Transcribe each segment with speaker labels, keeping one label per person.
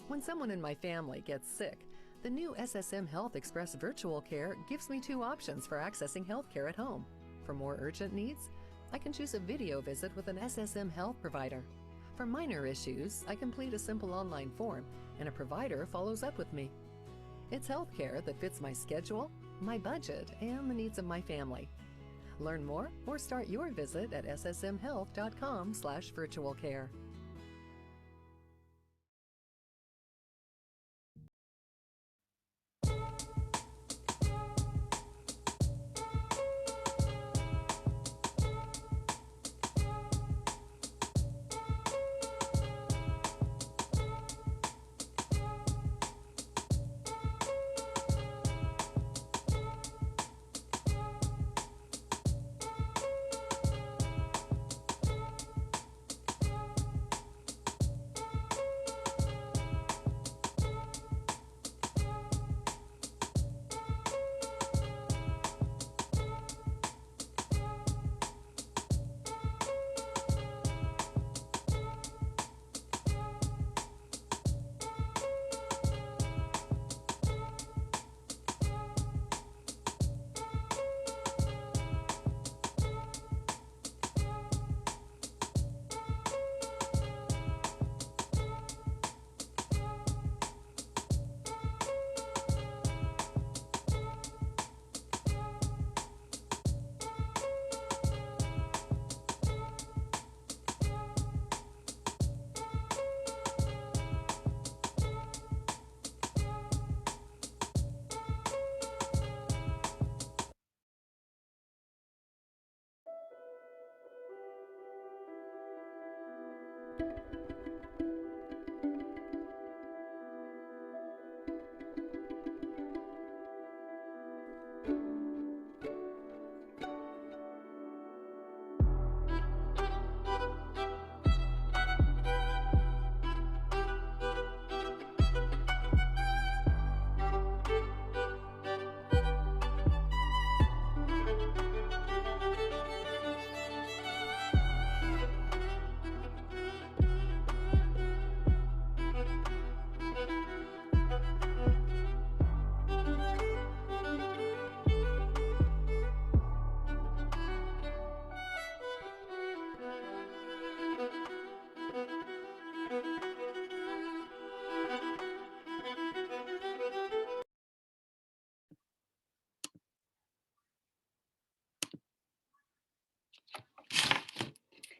Speaker 1: When someone in my family gets sick, the new SSM Health Express Virtual Care gives me two options for accessing healthcare at home. For more urgent needs, I can choose a video visit with an SSM Health provider. For minor issues, I complete a simple online form and a provider follows up with me. It's healthcare that fits my schedule, my budget, and the needs of my family. Learn more or start your visit at ssmhealth.com/virtualcare.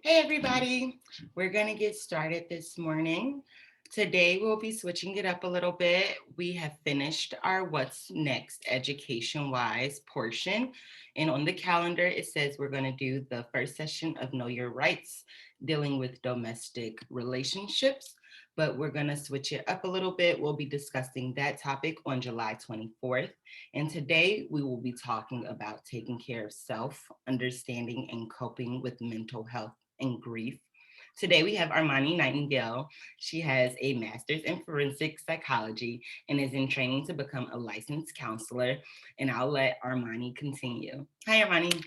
Speaker 2: Hey everybody, we're gonna get started this morning. Today we'll be switching it up a little bit. We have finished our what's next education-wise portion. And on the calendar, it says we're gonna do the first session of Know Your Rights, dealing with domestic relationships, but we're gonna switch it up a little bit. We'll be discussing that topic on July 24th. And today we will be talking about taking care of self, understanding and coping with mental health and grief. Today we have Armani Nightengale. She has a master's in forensic psychology and is in training to become a licensed counselor. And I'll let Armani continue. Hi, Armani.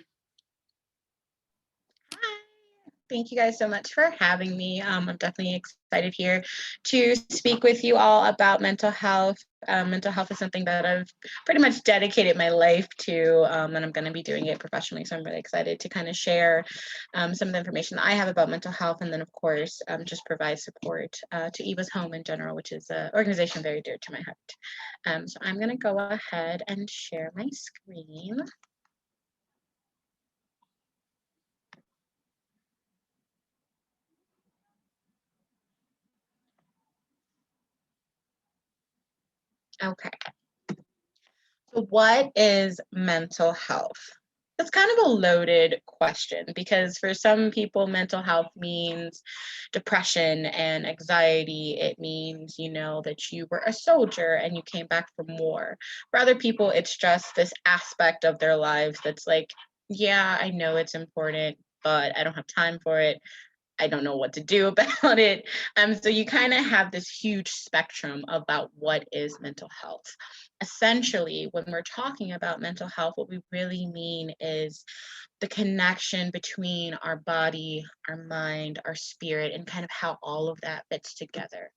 Speaker 3: Thank you guys so much for having me. I'm definitely excited here to speak with you all about mental health. Mental health is something that I've pretty much dedicated my life to, and I'm going to be doing it professionally. So I'm really excited to kind of share some of the information that I have about mental health, and then of course just provide support to Eva's Home in general, which is an organization very dear to my heart. So I'm going to go ahead and share my screen. Okay. So what is mental health? That's kind of a loaded question because for some people, mental health means depression and anxiety. It means, that you were a soldier and you came back from war. For other people, it's just this aspect of their lives that's like, yeah, I know it's important, but I don't have time for it. I don't know what to do about it. So you kind of have this huge spectrum about what is mental health. Essentially, when we're talking about mental health, what we really mean is the connection between our body, our mind, our spirit, and kind of how all of that fits together.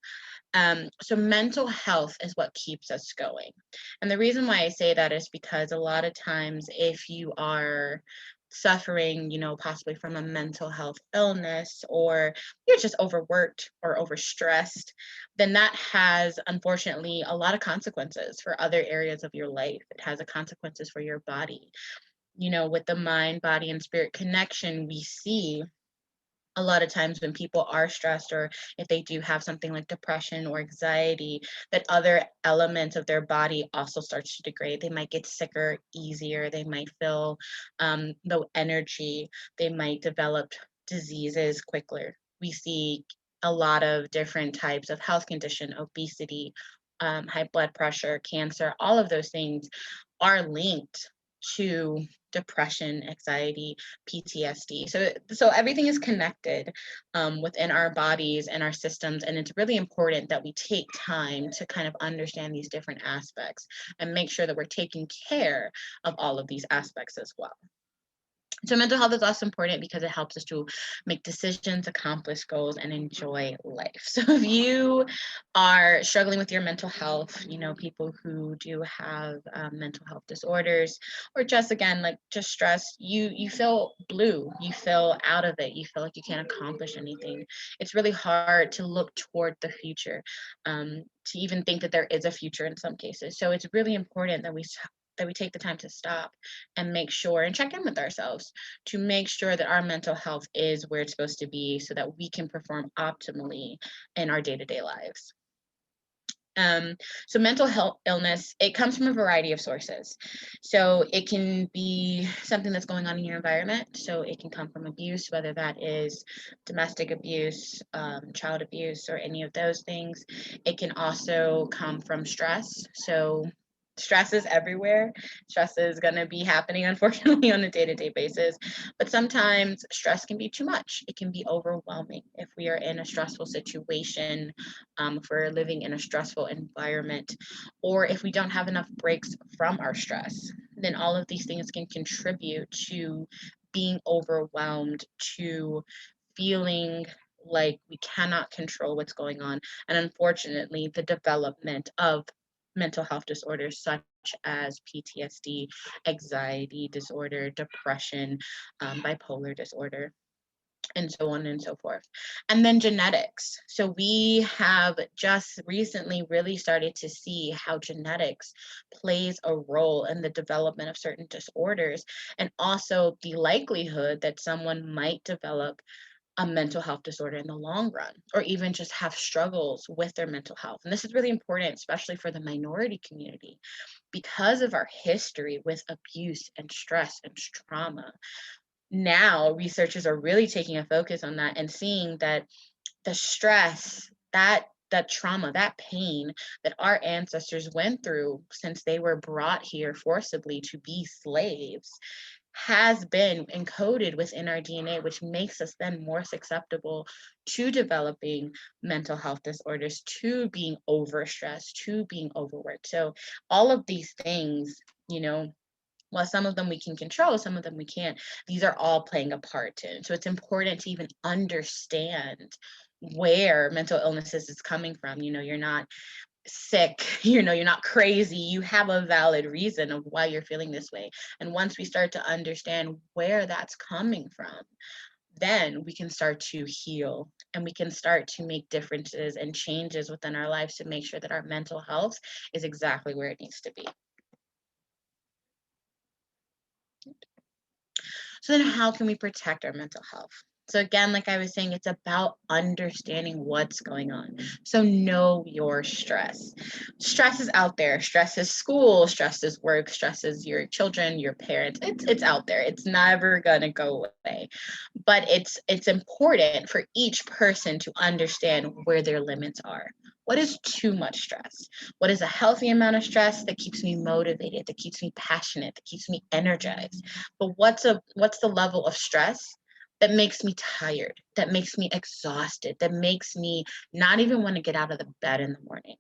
Speaker 3: So mental health is what keeps us going. And the reason why I say that is because a lot of times if you are suffering, possibly from a mental health illness, or you're just overworked or overstressed, then that has unfortunately a lot of consequences for other areas of your life. It has a consequences for your body. With the mind, body, and spirit connection, we see a lot of times when people are stressed, or if they do have something like depression or anxiety, that other elements of their body also starts to degrade. They might get sicker easier. They might feel low energy. They might develop diseases quicker. We see a lot of different types of health condition, obesity, high blood pressure, cancer. All of those things are linked to depression, anxiety, PTSD. So everything is connected within our bodies and our systems, and it's really important that we take time to kind of understand these different aspects and make sure that we're taking care of all of these aspects as well. So mental health is also important because it helps us to make decisions, accomplish goals, and enjoy life. So if you are struggling with your mental health, people who do have mental health disorders, or just again, like just stress, you feel blue, you feel out of it, you feel like you can't accomplish anything. It's really hard to look toward the future, to even think that there is a future in some cases. So it's really important that we take the time to stop and make sure and check in with ourselves to make sure that our mental health is where it's supposed to be so that we can perform optimally in our day-to-day lives. So mental health illness, it comes from a variety of sources. So it can be something that's going on in your environment. So it can come from abuse, whether that is domestic abuse, child abuse, or any of those things. It can also come from stress. So stress is everywhere. Stress is going to be happening, unfortunately, on a day-to-day basis. But sometimes stress can be too much. It can be overwhelming if we are in a stressful situation, if we're living in a stressful environment, or if we don't have enough breaks from our stress. Then all of these things can contribute to being overwhelmed, to feeling like we cannot control what's going on, and unfortunately, the development of mental health disorders such as PTSD, anxiety disorder, depression, bipolar disorder, and so on and so forth. And then genetics. So we have just recently really started to see how genetics plays a role in the development of certain disorders, and also the likelihood that someone might develop a mental health disorder in the long run, or even just have struggles with their mental health. And this is really important, especially for the minority community, because of our history with abuse and stress and trauma. Now, researchers are really taking a focus on that and seeing that the stress, that trauma, that pain that our ancestors went through since they were brought here forcibly to be slaves has been encoded within our DNA, which makes us then more susceptible to developing mental health disorders, to being overstressed, to being overworked. So all of these things, while some of them we can control, some of them we can't, these are all playing a part in. So it's important to even understand where mental illnesses is coming from. You're not sick, you're not crazy, you have a valid reason of why you're feeling this way. And once we start to understand where that's coming from, then we can start to heal, and we can start to make differences and changes within our lives to make sure that our mental health is exactly where it needs to be. So then how can we protect our mental health? So again, like I was saying, it's about understanding what's going on. So know your stress. Stress is out there. Stress is school, stress is work, stress is your children, your parents. It's out there. It's never gonna go away. But it's important for each person to understand where their limits are. What is too much stress? What is a healthy amount of stress that keeps me motivated, that keeps me passionate, that keeps me energized? But what's the level of stress that makes me tired, that makes me exhausted, that makes me not even want to get out of the bed in the morning?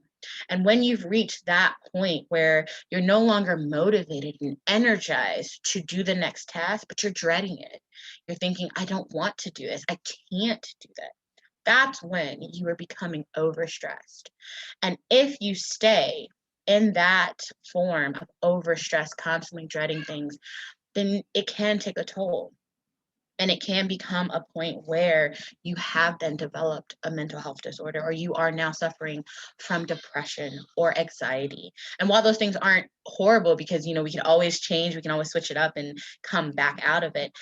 Speaker 3: And when you've reached that point where you're no longer motivated and energized to do the next task, but you're dreading it, you're thinking, I don't want to do this, I can't do that. That's when you are becoming overstressed. And if you stay in that form of overstress, constantly dreading things, then it can take a toll. And it can become a point where you have then developed a mental health disorder, or you are now suffering from depression or anxiety. And while those things aren't horrible, because, we can always change, we can always switch it up and come back out of it,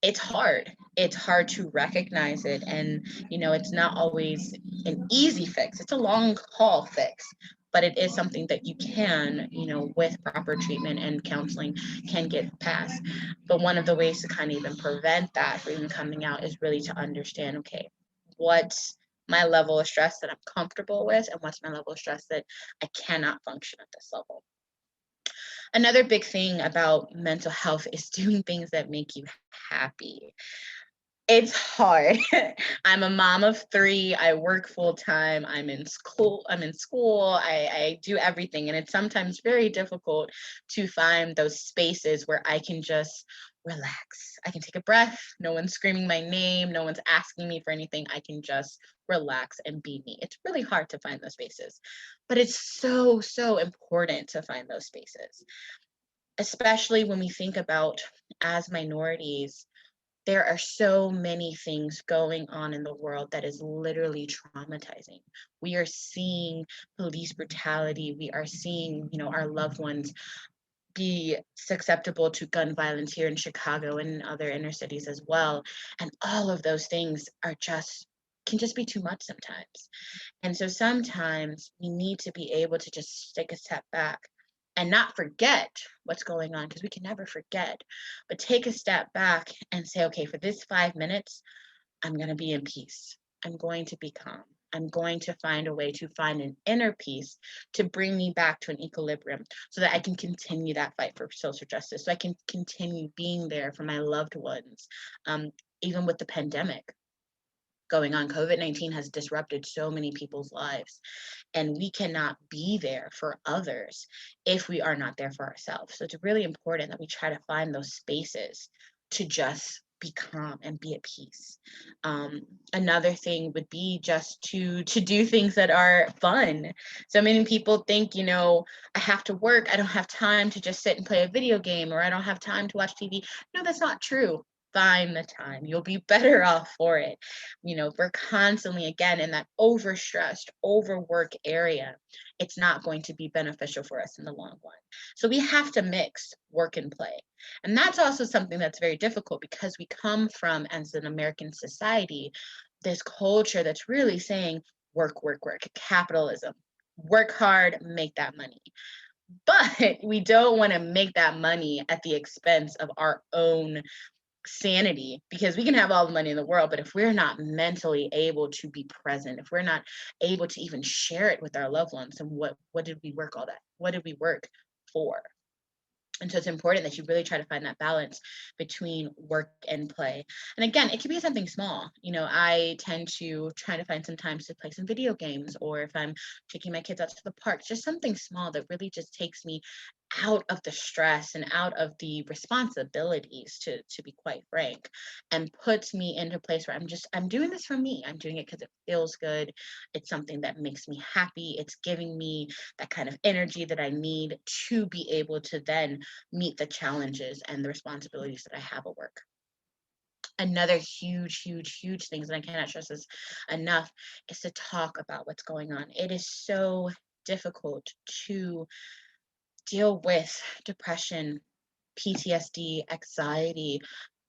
Speaker 3: it's hard. It's hard to recognize it. And, it's not always an easy fix. It's a long haul fix, but it is something that you can, with proper treatment and counseling, can get past. But one of the ways to kind of even prevent that from even coming out is really to understand, okay, what's my level of stress that I'm comfortable with, and what's my level of stress that I cannot function at this level. Another big thing about mental health is doing things that make you happy. It's hard. I'm a mom of 3. I work full time. I'm in school. I do everything. And it's sometimes very difficult to find those spaces where I can just relax. I can take a breath. No one's screaming my name. No one's asking me for anything. I can just relax and be me. It's really hard to find those spaces, but it's so, so important to find those spaces, especially when we think about, as minorities, there are so many things going on in the world that is literally traumatizing. We are seeing police brutality. We are seeing, our loved ones be susceptible to gun violence here in Chicago and in other inner cities as well. And all of those things can just be too much sometimes. And so sometimes we need to be able to just take a step back and not forget what's going on, because we can never forget, but take a step back and say, okay, for this 5 minutes, I'm going to be in peace. I'm going to be calm. I'm going to find a way to find an inner peace to bring me back to an equilibrium so that I can continue that fight for social justice, so I can continue being there for my loved ones, even with the pandemic going on. COVID-19 has disrupted so many people's lives, and we cannot be there for others if we are not there for ourselves. So it's really important that we try to find those spaces to just be calm and be at peace. Another thing would be just to do things that are fun. So many people think, I have to work, I don't have time to just sit and play a video game, or I don't have time to watch TV. No, that's not true. Find the time. You'll be better off for it. We're constantly, again, in that overstressed, overwork area. It's not going to be beneficial for us in the long run. So we have to mix work and play. And that's also something that's very difficult, because we come from, as an American society, this culture that's really saying work, work, work, capitalism, work hard, make that money. But we don't want to make that money at the expense of our own sanity, because we can have all the money in the world, but if we're not mentally able to be present, if we're not able to even share it with our loved ones, then what did we work all that? What did we work for? And so it's important that you really try to find that balance between work and play. And again, it can be something small. I tend to try to find some time to play some video games, or if I'm taking my kids out to the park, just something small that really just takes me out of the stress and out of the responsibilities, to be quite frank, and puts me into a place where I'm doing this for me. I'm doing it because it feels good. It's something that makes me happy. It's giving me that kind of energy that I need to be able to then meet the challenges and the responsibilities that I have at work. Another huge, huge, huge thing that I cannot stress this enough is to talk about what's going on. It is so difficult to deal with depression, PTSD, anxiety,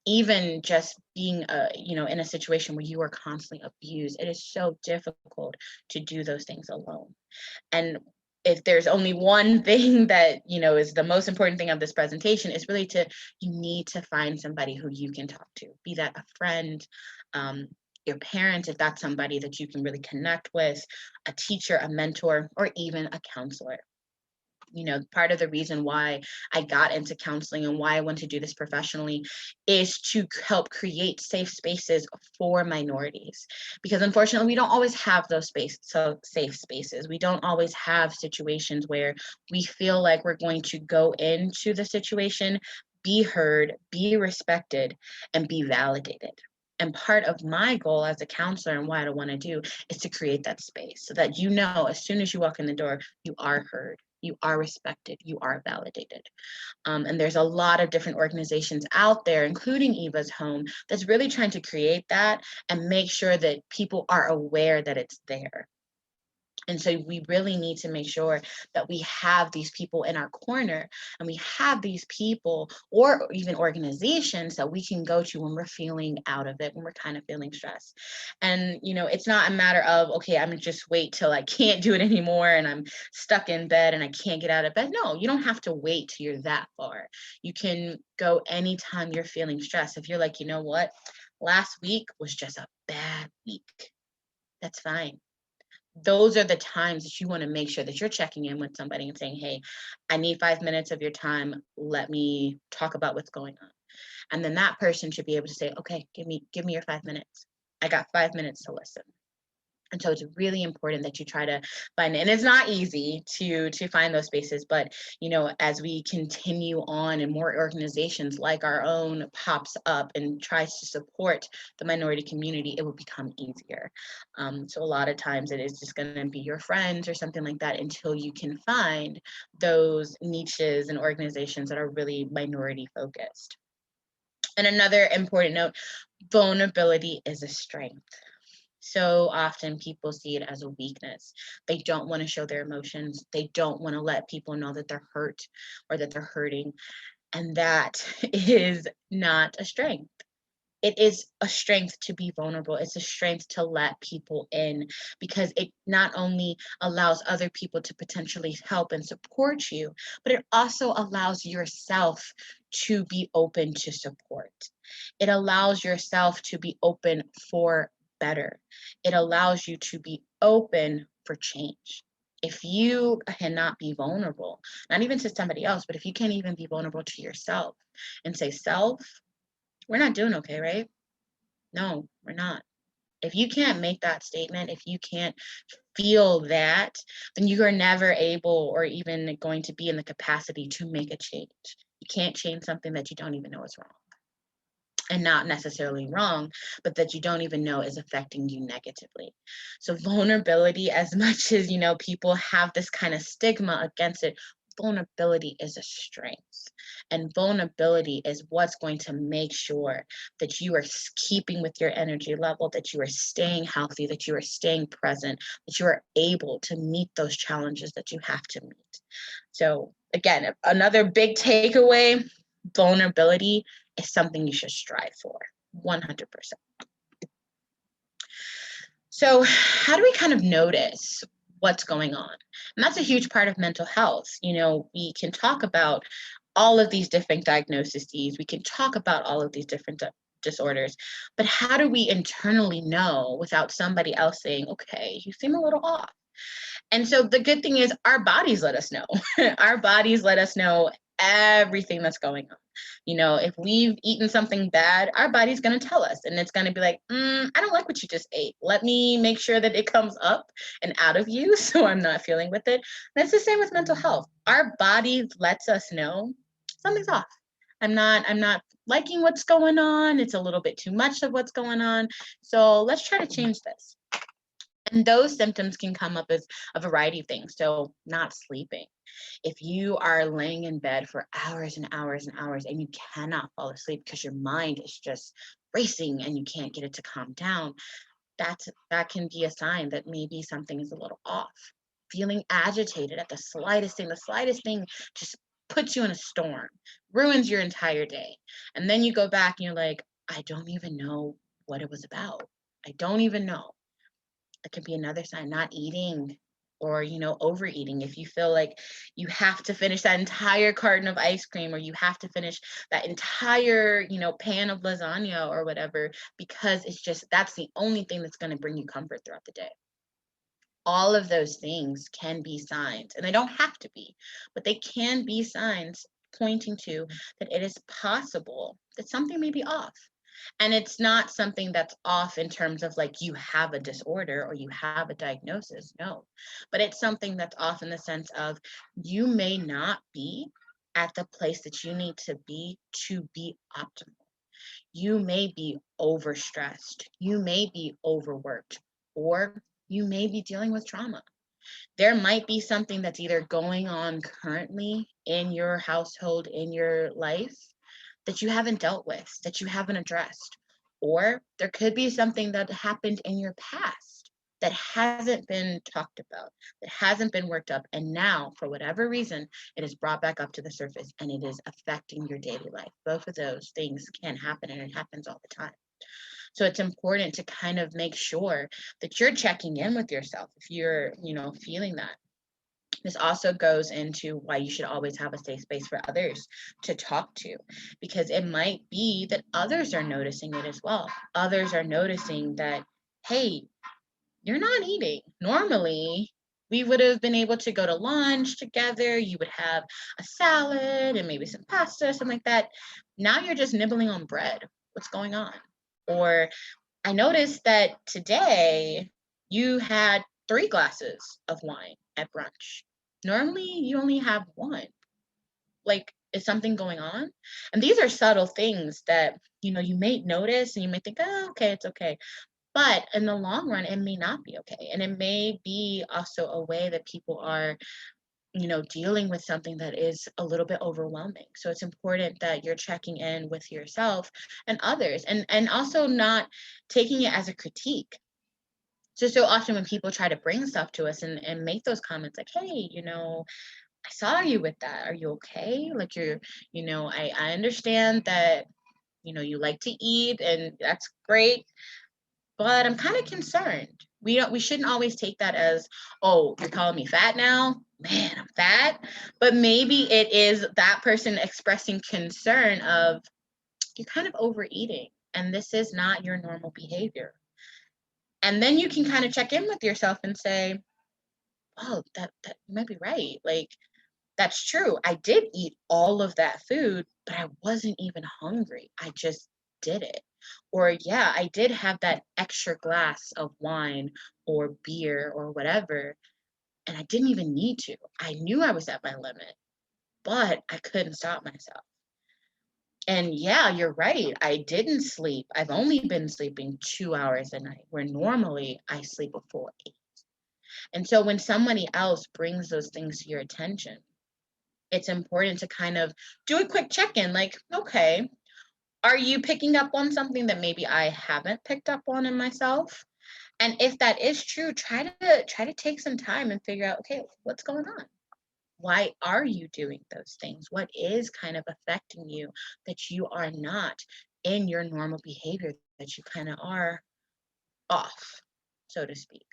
Speaker 3: even just being in a situation where you are constantly abused. It is so difficult to do those things alone. And if there's only one thing that is the most important thing of this presentation, is really you need to find somebody who you can talk to, be that a friend, your parent, if that's somebody that you can really connect with, a teacher, a mentor, or even a counselor. Part of the reason why I got into counseling and why I want to do this professionally is to help create safe spaces for minorities. Because unfortunately, we don't always have those safe spaces. We don't always have situations where we feel like we're going to go into the situation, be heard, be respected, and be validated. And part of my goal as a counselor and what I want to do is to create that space so that as soon as you walk in the door, you are heard, you are respected, you are validated. And there's a lot of different organizations out there, including Eva's Home, that's really trying to create that and make sure that people are aware that it's there. And so we really need to make sure that we have these people in our corner, and we have these people or even organizations that we can go to when we're feeling out of it, when we're kind of feeling stressed. And, it's not a matter of, okay, I'm gonna just wait till I can't do it anymore and I'm stuck in bed and I can't get out of bed. No, you don't have to wait till you're that far. You can go anytime you're feeling stressed. If you're like, you know what, last week was just a bad week, that's fine. Those are the times that you want to make sure that you're checking in with somebody and saying, hey, I need 5 minutes of your time. Let me talk about what's going on. And then that person should be able to say, okay, give me your 5 minutes. I got 5 minutes to listen. And so it's really important that you try to find it. And it's not easy to find those spaces, but as we continue on and more organizations like our own pops up and tries to support the minority community, it will become easier. So a lot of times it is just going to be your friends or something like that until you can find those niches and organizations that are really minority focused. And another important note, vulnerability is a strength. So often people see it as a weakness. They don't want to show their emotions. They don't want to let people know that they're hurt or that they're hurting. And that is not a strength. It is a strength to be vulnerable. It's a strength to let people in, because it not only allows other people to potentially help and support you, but it also allows yourself to be open to support. It allows yourself to be open for better. It allows you to be open for change. If you cannot be vulnerable, not even to somebody else, but if you can't even be vulnerable to yourself and say, self, we're not doing okay, right? No, we're not. If you can't make that statement, if you can't feel that, then you are never able or even going to be in the capacity to make a change. You can't change something that you don't even know is wrong. And not necessarily wrong, but that you don't even know is affecting you negatively. So vulnerability, as much as, people have this kind of stigma against it, vulnerability is a strength. And vulnerability is what's going to make sure that you are keeping with your energy level, that you are staying healthy, that you are staying present, that you are able to meet those challenges that you have to meet. So again, another big takeaway, vulnerability is something you should strive for, 100%. So how do we kind of notice what's going on? And that's a huge part of mental health. We can talk about all of these different diagnoses. We can talk about all of these different disorders, but how do we internally know without somebody else saying, okay, you seem a little off? And so the good thing is our bodies let us know. Our bodies let us know everything that's going on. If we've eaten something bad, our body's going to tell us, and it's going to be like, I don't like what you just ate. Let me make sure that it comes up and out of you so I'm not feeling with it. And it's the same with mental health. Our body lets us know something's off. I'm not liking what's going on. It's a little bit too much of what's going on. So let's try to change this. And those symptoms can come up as a variety of things. So not sleeping. If you are laying in bed for hours and hours and hours and you cannot fall asleep because your mind is just racing and you can't get it to calm down, that can be a sign that maybe something is a little off. Feeling agitated at the slightest thing just puts you in a storm, ruins your entire day. And then you go back and you're like, I don't even know what it was about. I don't even know. It can be another sign. Not eating or overeating. If you feel like you have to finish that entire carton of ice cream, or you have to finish that entire pan of lasagna or whatever, because it's just that's the only thing that's going to bring you comfort throughout the day. All of those things can be signs, and they don't have to be, but they can be signs pointing to that it is possible that something may be off. And it's not something that's off in terms of like you have a disorder or you have a diagnosis, no. But it's something that's off in the sense of you may not be at the place that you need to be optimal. You may be overstressed, you may be overworked, or you may be dealing with trauma. There might be something that's either going on currently in your household, in your life, that you haven't dealt with, that you haven't addressed. Or there could be something that happened in your past that hasn't been talked about, that hasn't been worked up. And now, for whatever reason, it is brought back up to the surface and it is affecting your daily life. Both of those things can happen, and it happens all the time. So it's important to kind of make sure that you're checking in with yourself if you're, feeling that. This also goes into why you should always have a safe space for others to talk to, because it might be that others are noticing it as well. Others are noticing that, hey, you're not eating. Normally, we would have been able to go to lunch together. You would have a salad and maybe some pasta, something like that. Now you're just nibbling on bread. What's going on? Or I noticed that today you had 3 glasses of wine at brunch. Normally you only have 1. Like, is something going on? And these are subtle things that, you may notice and you may think, oh, okay, it's okay. But in the long run, it may not be okay. And it may be also a way that people are, dealing with something that is a little bit overwhelming. So it's important that you're checking in with yourself and others, and also not taking it as a critique. So often when people try to bring stuff to us and make those comments like, hey, I saw you with that. Are you okay? Like I understand that, you like to eat and that's great, but I'm kind of concerned. We shouldn't always take that as, oh, you're calling me fat now? Man, I'm fat. But maybe it is that person expressing concern of you're kind of overeating and this is not your normal behavior. And then you can kind of check in with yourself and say, oh, that you might be right. Like, that's true. I did eat all of that food, but I wasn't even hungry. I just did it. Or, yeah, I did have that extra glass of wine or beer or whatever, and I didn't even need to. I knew I was at my limit, but I couldn't stop myself. And yeah, you're right. I didn't sleep. I've only been sleeping 2 hours a night, where normally I sleep a full 8. And so when somebody else brings those things to your attention, it's important to kind of do a quick check-in, like, okay, are you picking up on something that maybe I haven't picked up on in myself? And if that is true, try to take some time and figure out, okay, what's going on? Why are you doing those things? What is kind of affecting you that you are not in your normal behavior, that you kind of are off, so to speak?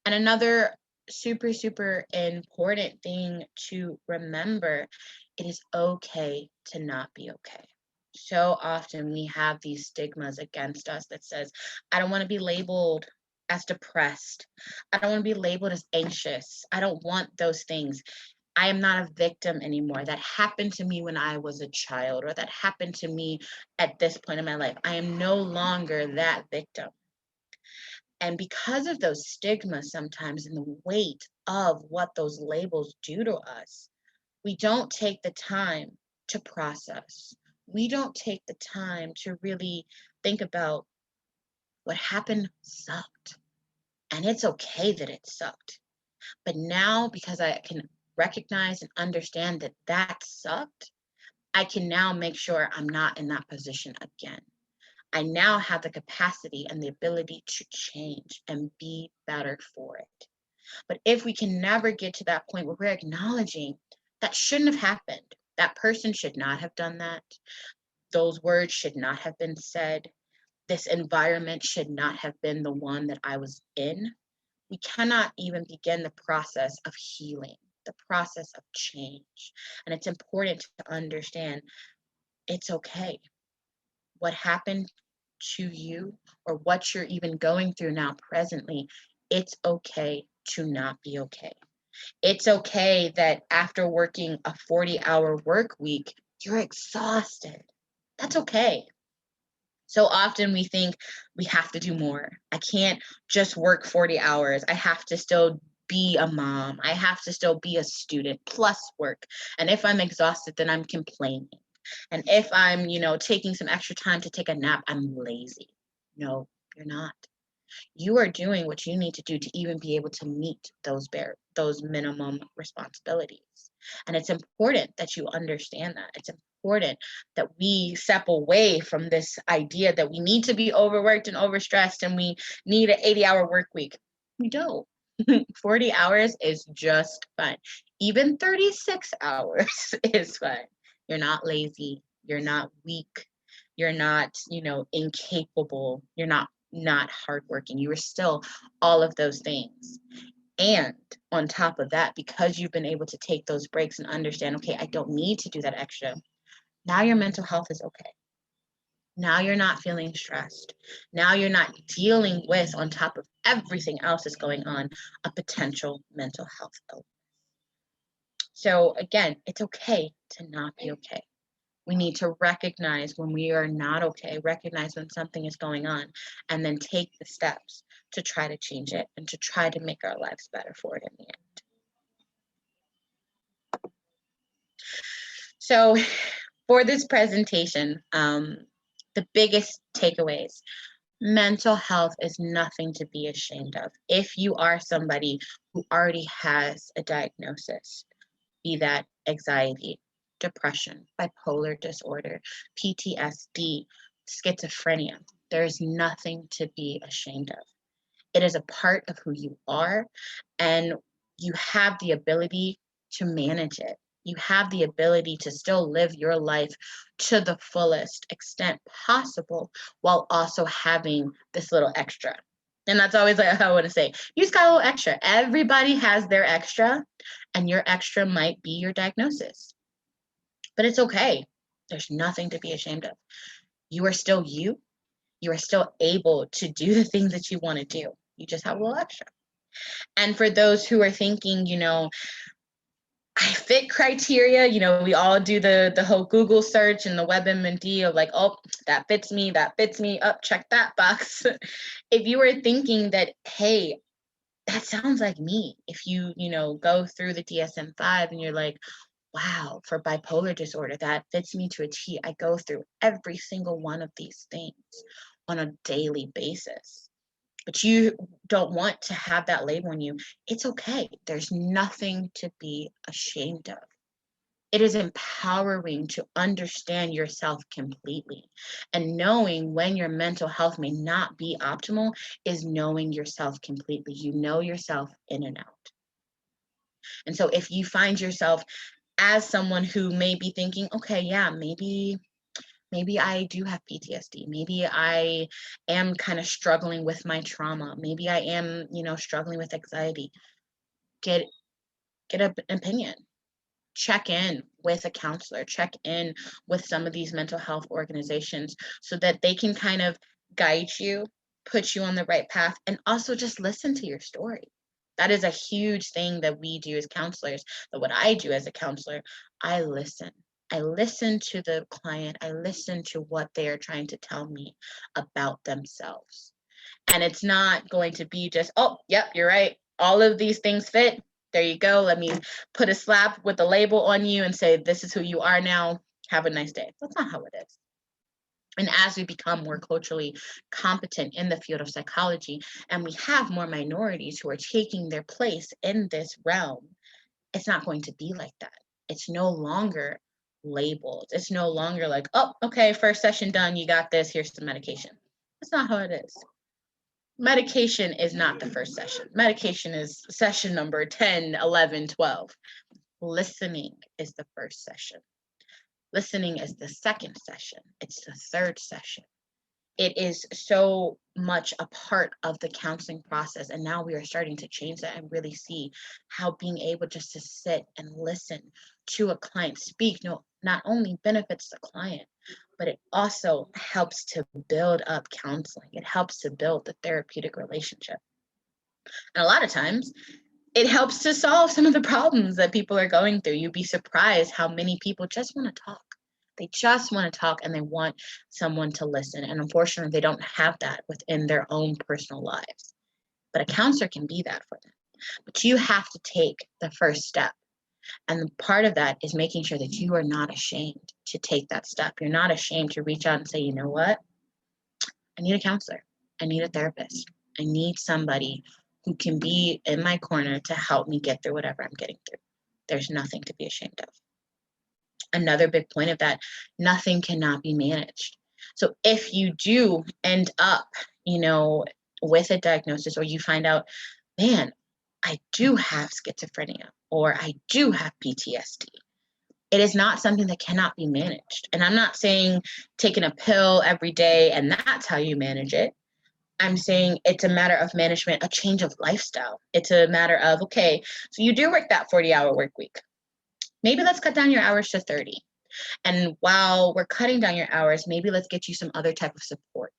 Speaker 3: And another super, super important thing to remember, it is okay to not be okay. So often we have these stigmas against us that says, I don't want to be labeled as depressed. I don't want to be labeled as anxious. I don't want those things. I am not a victim anymore. That happened to me when I was a child, or that happened to me at this point in my life. I am no longer that victim. And because of those stigmas sometimes and the weight of what those labels do to us, we don't take the time to process. We don't take the time to really think about what happened sucked. And it's okay that it sucked. But now, because I can recognize and understand that that sucked, I can now make sure I'm not in that position again. I now have the capacity and the ability to change and be better for it. But if we can never get to that point where we're acknowledging that shouldn't have happened, that person should not have done that, those words should not have been said, this environment should not have been the one that I was in, we cannot even begin the process of healing, the process of change. And it's important to understand it's okay. What happened to you or what you're even going through now presently it's okay to not be okay. It's okay that after working a 40-hour work week, you're exhausted. That's okay. So often we think we have to do more. I can't just work 40 hours. I have to still be a mom. I have to still be a student plus work. And if I'm exhausted, then I'm complaining. And if I'm, taking some extra time to take a nap, I'm lazy. No, you're not. You are doing what you need to do to even be able to meet those minimum responsibilities. And it's important that you understand that. It's important that we step away from this idea that we need to be overworked and overstressed and we need an 80-hour work week. We don't. 40 hours is just fine. Even 36 hours is fine. You're not lazy. You're not weak. You're not, incapable. You're not hardworking. You are still all of those things. And on top of that, because you've been able to take those breaks and understand, okay, I don't need to do that extra. Now your mental health is okay. Now you're not feeling stressed. Now you're not dealing with, on top of everything else that's going on, a potential mental health illness. So again, it's okay to not be okay. We need to recognize when we are not okay, recognize when something is going on, and then take the steps to try to change it and to try to make our lives better for it in the end. So for this presentation, the biggest takeaways: mental health is nothing to be ashamed of. If you are somebody who already has a diagnosis, be that anxiety, depression, bipolar disorder, PTSD, schizophrenia, there is nothing to be ashamed of. It is a part of who you are, and you have the ability to manage it. You have the ability to still live your life to the fullest extent possible while also having this little extra. And that's always like I want to say, you just got a little extra. Everybody has their extra, and your extra might be your diagnosis. But it's okay. There's nothing to be ashamed of. You are still you. You are still able to do the things that you want to do. You just have a little extra. And for those who are thinking, I fit criteria, we all do the whole Google search and the WebMD of like, oh, that fits me, up, check that box. If you are thinking that, hey, that sounds like me. If you, go through the DSM-5 and you're like, wow, for bipolar disorder, that fits me to a T. I go through every single one of these things on a daily basis. But you don't want to have that label on you. It's okay. There's nothing to be ashamed of. It is empowering to understand yourself completely. And knowing when your mental health may not be optimal is knowing yourself completely. You know yourself in and out. And so if you find yourself as someone who may be thinking, okay, yeah, maybe I do have PTSD. Maybe I am kind of struggling with my trauma. Maybe I am, struggling with anxiety. Get an opinion. Check in with a counselor. Check in with some of these mental health organizations so that they can kind of guide you, put you on the right path, and also just listen to your story. That is a huge thing that we do as counselors. But what I do as a counselor, I listen. I listen to the client. I listen to what they are trying to tell me about themselves. And it's not going to be just, oh, yep, you're right. All of these things fit. There you go. Let me put a slap with a label on you and say, this is who you are now. Have a nice day. That's not how it is. And as we become more culturally competent in the field of psychology, and we have more minorities who are taking their place in this realm, it's not going to be like that. It's no longer labeled. It's no longer like, oh, okay, first session done. You got this. Here's some medication. That's not how it is. Medication is not the first session. Medication is session number 10, 11, 12. Listening is the first session. Listening is the second session. It's the third session. It is so much a part of the counseling process. And now we are starting to change that and really see how being able just to sit and listen to a client speak not only benefits the client, but it also helps to build up counseling. It helps to build the therapeutic relationship. And a lot of times it helps to solve some of the problems that people are going through. You'd be surprised how many people just want to talk. They just want to talk and they want someone to listen. And unfortunately, they don't have that within their own personal lives. But a counselor can be that for them. But you have to take the first step. And part of that is making sure that you are not ashamed to take that step. You're not ashamed to reach out and say, you know what? I need a counselor. I need a therapist. I need somebody who can be in my corner to help me get through whatever I'm getting through. There's nothing to be ashamed of. Another big point of that, nothing cannot be managed. So if you do end up, with a diagnosis, or you find out, man, I do have schizophrenia or I do have PTSD, it is not something that cannot be managed. And I'm not saying taking a pill every day and that's how you manage it. I'm saying it's a matter of management, a change of lifestyle. It's a matter of, okay, so you do work that 40-hour work week. Maybe let's cut down your hours to 30. And while we're cutting down your hours, maybe let's get you some other type of support,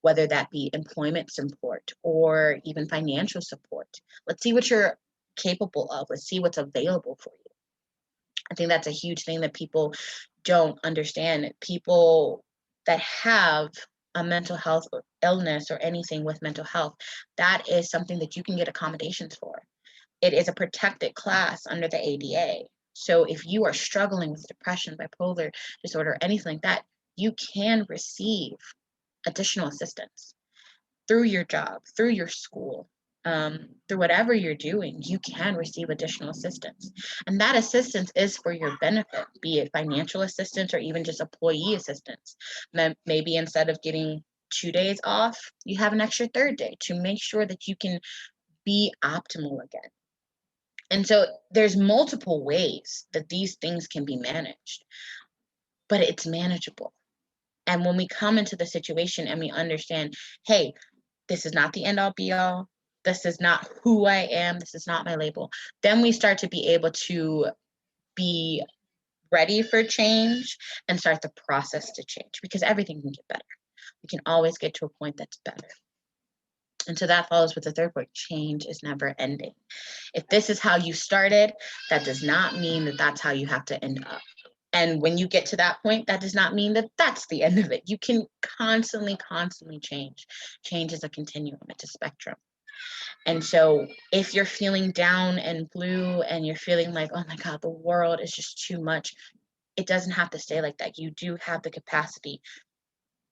Speaker 3: whether that be employment support or even financial support. Let's see what you're capable of. Let's see what's available for you. I think that's a huge thing that people don't understand. People that have a mental health or illness or anything with mental health, that is something that you can get accommodations for. It is a protected class under the ADA. So if you are struggling with depression, bipolar disorder, anything like that, you can receive additional assistance through your job, through your school, through whatever you're doing. You can receive additional assistance. And that assistance is for your benefit, be it financial assistance or even just employee assistance. Maybe instead of getting 2 days off, you have an extra third day to make sure that you can be optimal again. And so there's multiple ways that these things can be managed, but it's manageable. And when we come into the situation and we understand, hey, this is not the end all be all, this is not who I am, this is not my label, then we start to be able to be ready for change and start the process to change, because everything can get better. We can always get to a point that's better. And so that follows with the third point: change is never ending. If this is how you started, that does not mean that that's how you have to end up. And when you get to that point, that does not mean that that's the end of it. You can constantly change. Change is a continuum, it's a spectrum. And so if you're feeling down and blue and you're feeling like, oh my God, the world is just too much, it doesn't have to stay like that. You do have the capacity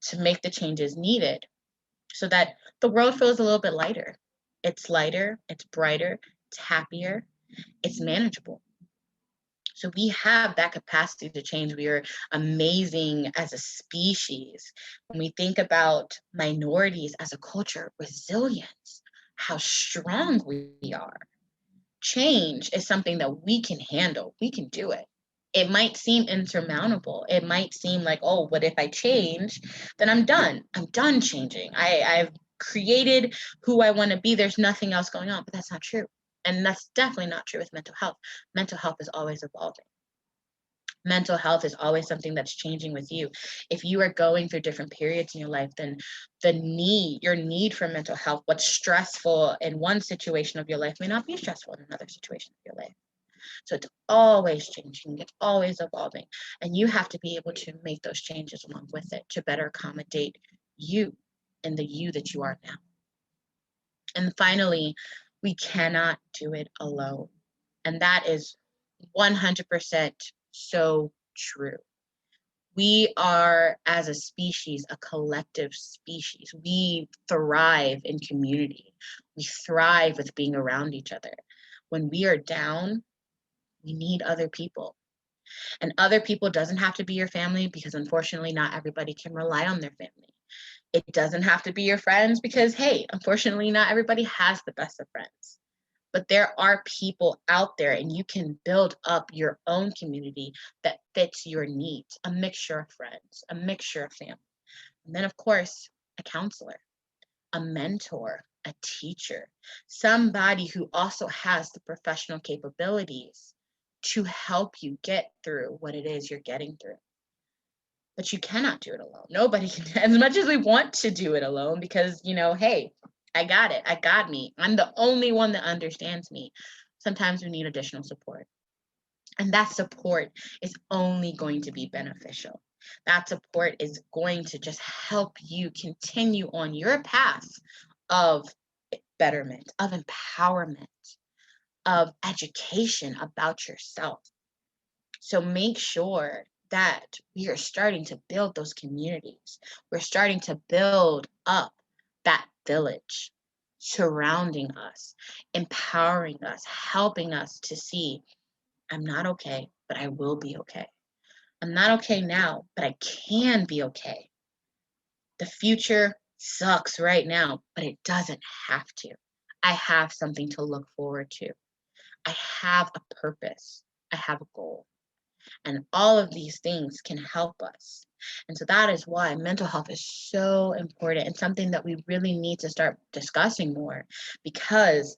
Speaker 3: to make the changes needed so that the world feels a little bit lighter. It's lighter, it's brighter, it's happier, it's manageable. So we have that capacity to change. We are amazing as a species. When we think about minorities as a culture, resilience, how strong we are. Change is something that we can handle. We can do it. It might seem insurmountable. It might seem like, oh, but if I change, then I'm done. I'm done changing. I've created who I want to be. There's nothing else going on, but that's not true. And that's definitely not true with mental health. Mental health is always evolving. Mental health is always something that's changing with you. If you are going through different periods in your life, then your need for mental health, what's stressful in one situation of your life may not be stressful in another situation of your life. So it's always changing, it's always evolving. And you have to be able to make those changes along with it to better accommodate you and the you that you are now. And finally, we cannot do it alone. And that is 100% so true. We are, as a species, a collective species. We thrive in community. We thrive with being around each other. When we are down, we need other people. And other people doesn't have to be your family, because unfortunately, not everybody can rely on their family. It doesn't have to be your friends because, hey, unfortunately, not everybody has the best of friends. But there are people out there, and you can build up your own community that fits your needs, a mixture of friends, a mixture of family. And then, of course, a counselor, a mentor, a teacher, somebody who also has the professional capabilities to help you get through what it is you're getting through. But you cannot do it alone. Nobody can, as much as we want to do it alone, because, hey, I got it. I got me. I'm the only one that understands me. Sometimes we need additional support. And that support is only going to be beneficial. That support is going to just help you continue on your path of betterment, of empowerment, of education about yourself. So make sure that we are starting to build those communities. We're starting to build up that village surrounding us, empowering us, helping us to see I'm not okay, but I will be okay. I'm not okay now, but I can be okay. The future sucks right now, but it doesn't have to. I have something to look forward to. I have a purpose. I have a goal. And all of these things can help us. And so that is why mental health is so important and something that we really need to start discussing more, because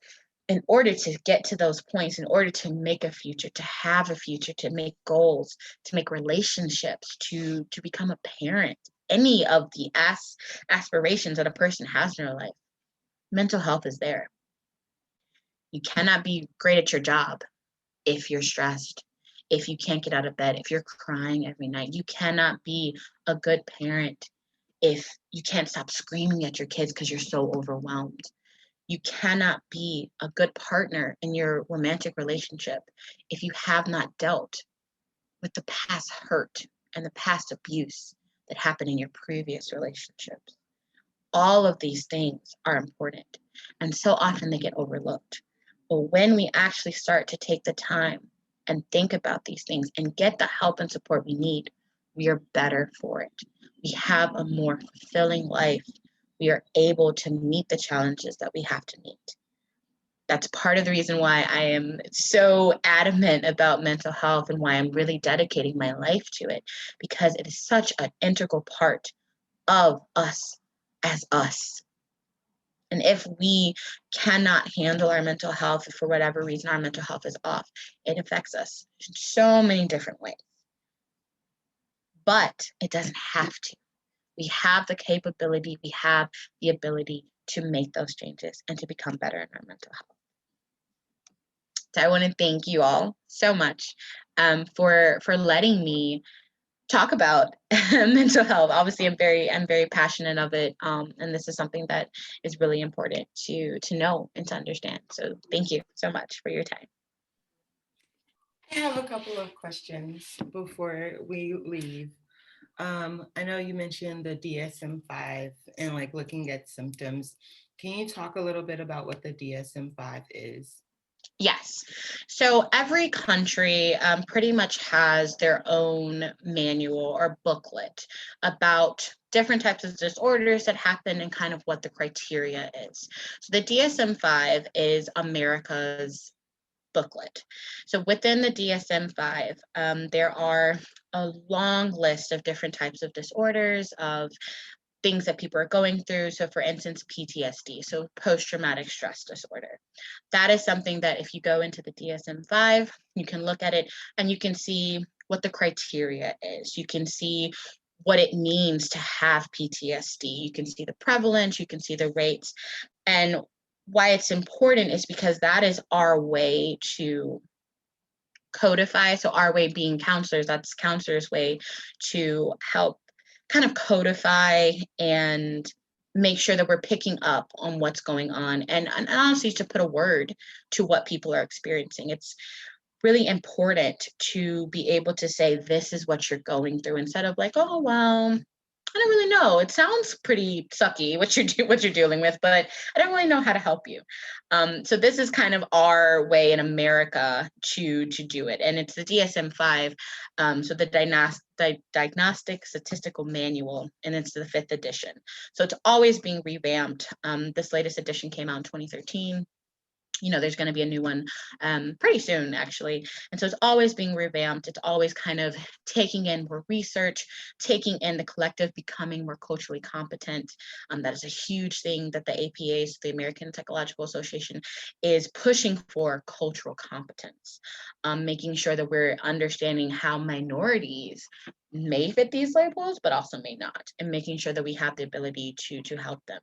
Speaker 3: in order to get to those points, in order to make a future, to have a future, to make goals, to make relationships, to become a parent, any of the aspirations that a person has in their life, mental health is there. You cannot be great at your job if you're stressed, if you can't get out of bed, if you're crying every night. You cannot be a good parent if you can't stop screaming at your kids because you're so overwhelmed. You cannot be a good partner in your romantic relationship if you have not dealt with the past hurt and the past abuse that happened in your previous relationships. All of these things are important, and so often they get overlooked. But when we actually start to take the time and think about these things and get the help and support we need, we are better for it. We have a more fulfilling life. We are able to meet the challenges that we have to meet. That's part of the reason why I am so adamant about mental health and why I'm really dedicating my life to it, because it is such an integral part of us as us. And if we cannot handle our mental health, if for whatever reason our mental health is off, it affects us in so many different ways. But it doesn't have to. We have the capability, we have the ability to make those changes and to become better in our mental health. So I want to thank you all so much for letting me talk about mental health. Obviously, I'm very passionate of it, and this is something that is really important to know and to understand. So thank you so much for your time.
Speaker 2: I have a couple of questions before we leave. I know you mentioned the DSM-5 and like looking at symptoms. Can you talk a little bit about what the DSM-5 is?
Speaker 3: Yes. So every country pretty much has their own manual or booklet about different types of disorders that happen and kind of what the criteria is. So the DSM-5 is America's booklet. So within the DSM-5, there are a long list of different types of disorders, of things that people are going through. So for instance, PTSD, so post-traumatic stress disorder. That is something that if you go into the DSM-5, you can look at it and you can see what the criteria is. You can see what it means to have PTSD. You can see the prevalence, you can see the rates. And why it's important is because that is our way to codify. So our way being counselors, that's counselors' way to help kind of codify and make sure that we're picking up on what's going on, and honestly to put a word to what people are experiencing. It's really important to be able to say this is what you're going through instead of like, oh well, I don't really know. It sounds pretty sucky what you're dealing with, but I don't really know how to help you. So this is kind of our way in America to do it, and it's the DSM-5, so the Diagnostic Statistical Manual, and it's the 5th edition. So it's always being revamped. This latest edition came out in 2013. There's going to be a new one pretty soon, actually. And so it's always being revamped. It's always kind of taking in more research, taking in the collective becoming more culturally competent. That is a huge thing that the APA, the American Psychological Association, is pushing for: cultural competence, making sure that we're understanding how minorities may fit these labels, but also may not, and making sure that we have the ability to help them.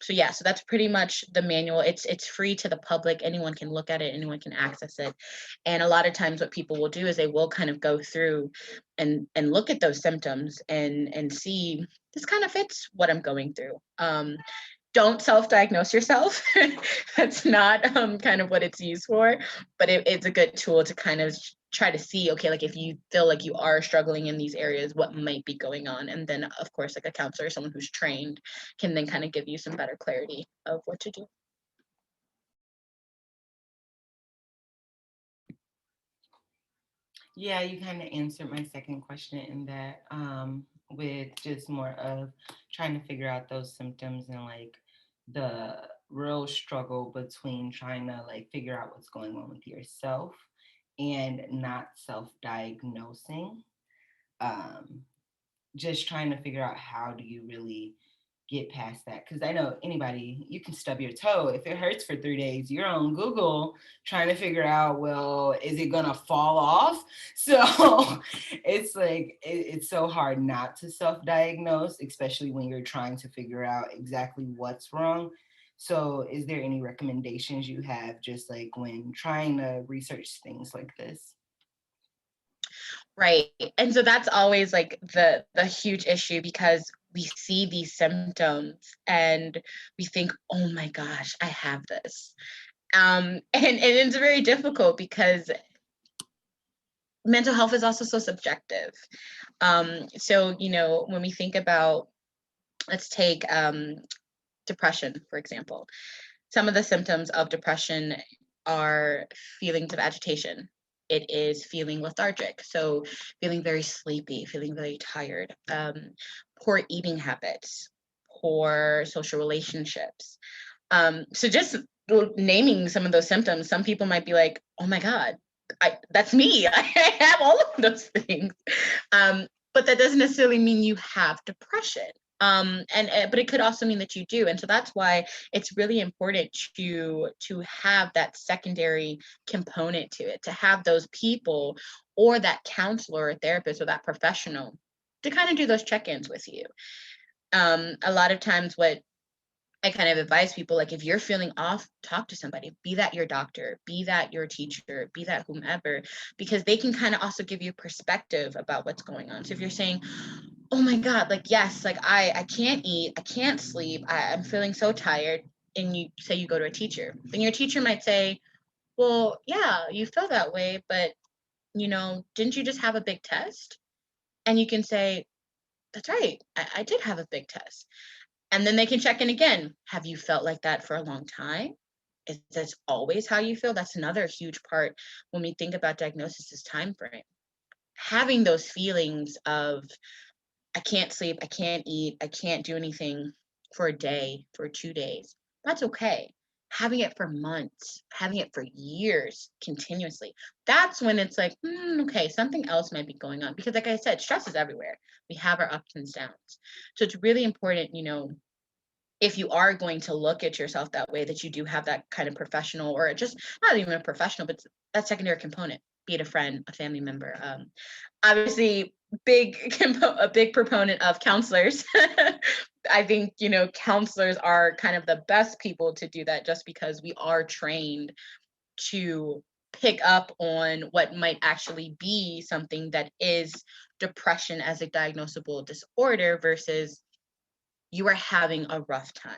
Speaker 3: So yeah, so that's pretty much the manual. It's free to the public. Anyone can look at it, anyone can access it. And a lot of times what people will do is they will kind of go through and look at those symptoms and see, this kind of fits what I'm going through. Don't self-diagnose yourself. That's not kind of what it's used for, but it's a good tool to kind of try to see, okay, like if you feel like you are struggling in these areas, what might be going on. And then of course, like a counselor, someone who's trained, can then kind of give you some better clarity of what to do.
Speaker 2: Yeah, you kind of answered my second question in that, with just more of trying to figure out those symptoms and like the real struggle between trying to like figure out what's going on with yourself and not self-diagnosing. Um, just trying to figure out how do you really get past that, because I know anybody, you can stub your toe if it hurts for 3 days, you're on Google trying to figure out, well, is it gonna fall off? So it's like it's so hard not to self-diagnose, especially when you're trying to figure out exactly what's wrong. So is there any recommendations you have just like when trying to research things like this?
Speaker 3: Right. And so that's always like the huge issue, because we see these symptoms and we think, oh my gosh, I have this. And it's very difficult because mental health is also so subjective. So, when we think about, let's take depression, for example. Some of the symptoms of depression are feelings of agitation. It is feeling lethargic, so feeling very sleepy, feeling very tired, poor eating habits, poor social relationships. So just naming some of those symptoms, some people might be like, oh my God, that's me. I have all of those things. But that doesn't necessarily mean you have depression. But it could also mean that you do. And so that's why it's really important to have that secondary component to it, to have those people or that counselor or therapist or that professional to kind of do those check-ins with you. A lot of times what I kind of advise people, like if you're feeling off, talk to somebody, be that your doctor, be that your teacher, be that whomever, because they can kind of also give you perspective about what's going on. So if you're saying, oh my God, like, yes, like I can't eat, I can't sleep, I'm feeling so tired. And you say you go to a teacher, then your teacher might say, well, yeah, you feel that way, but didn't you just have a big test? And you can say, that's right, I did have a big test. And then they can check in again. Have you felt like that for a long time? Is this always how you feel? That's another huge part when we think about diagnosis is time frame. Having those feelings of I can't sleep, I can't eat, I can't do anything for a day, for 2 days, that's okay. Having it for months, having it for years continuously, that's when it's like, okay, something else might be going on. Because like I said, stress is everywhere. We have our ups and downs. So it's really important, if you are going to look at yourself that way, that you do have that kind of professional, or just not even a professional, but that secondary component, be it a friend, a family member. Obviously, a big proponent of counselors. I think, counselors are kind of the best people to do that, just because we are trained to pick up on what might actually be something that is depression as a diagnosable disorder versus you are having a rough time.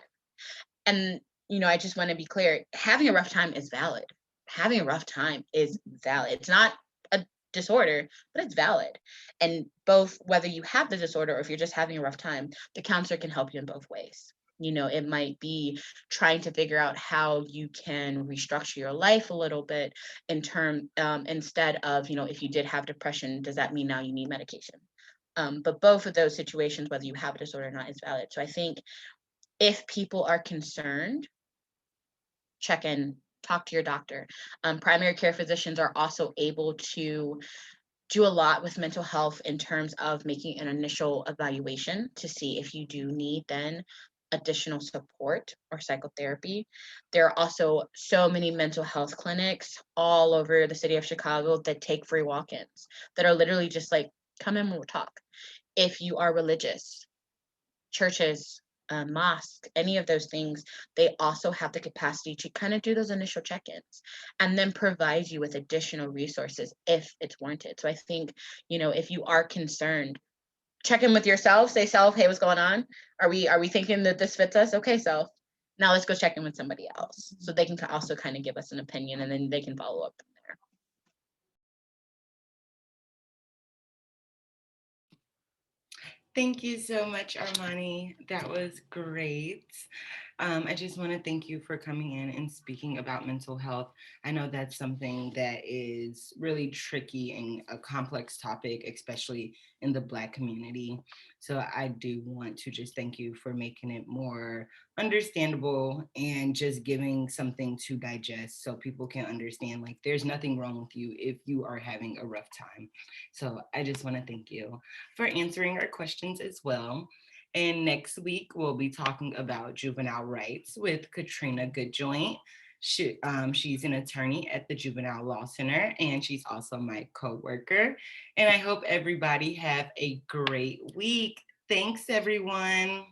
Speaker 3: And, I just want to be clear, having a rough time is valid. Having a rough time is valid. It's not a disorder, but it's valid. And both, whether you have the disorder or if you're just having a rough time, the counselor can help you in both ways. It might be trying to figure out how you can restructure your life a little bit instead of, if you did have depression, does that mean now you need medication? But both of those situations, whether you have a disorder or not, is valid. So I think if people are concerned, check in, talk to your doctor. Primary care physicians are also able to do a lot with mental health in terms of making an initial evaluation to see if you do need then additional support or psychotherapy. There are also so many mental health clinics all over the city of Chicago that take free walk-ins, that are literally just like come in, we'll talk. If you are religious, churches, mosque, any of those things, they also have the capacity to kind of do those initial check-ins and then provide you with additional resources if it's warranted. So I think, if you are concerned, check in with yourself, say, self, hey, what's going on? Are we thinking that this fits us? Okay, self. Now let's go check in with somebody else. So they can also kind of give us an opinion, and then they can follow up from there.
Speaker 2: Thank you so much, Armani. That was great. I just want to thank you for coming in and speaking about mental health. I know that's something that is really tricky and a complex topic, especially in the Black community. So I do want to just thank you for making it more understandable and just giving something to digest so people can understand, like, there's nothing wrong with you if you are having a rough time. So I just want to thank you for answering our questions as well. And next week, we'll be talking about juvenile rights with Katrina Goodjoint. She's an attorney at the Juvenile Law Center, and she's also my co-worker. And I hope everybody have a great week. Thanks, everyone.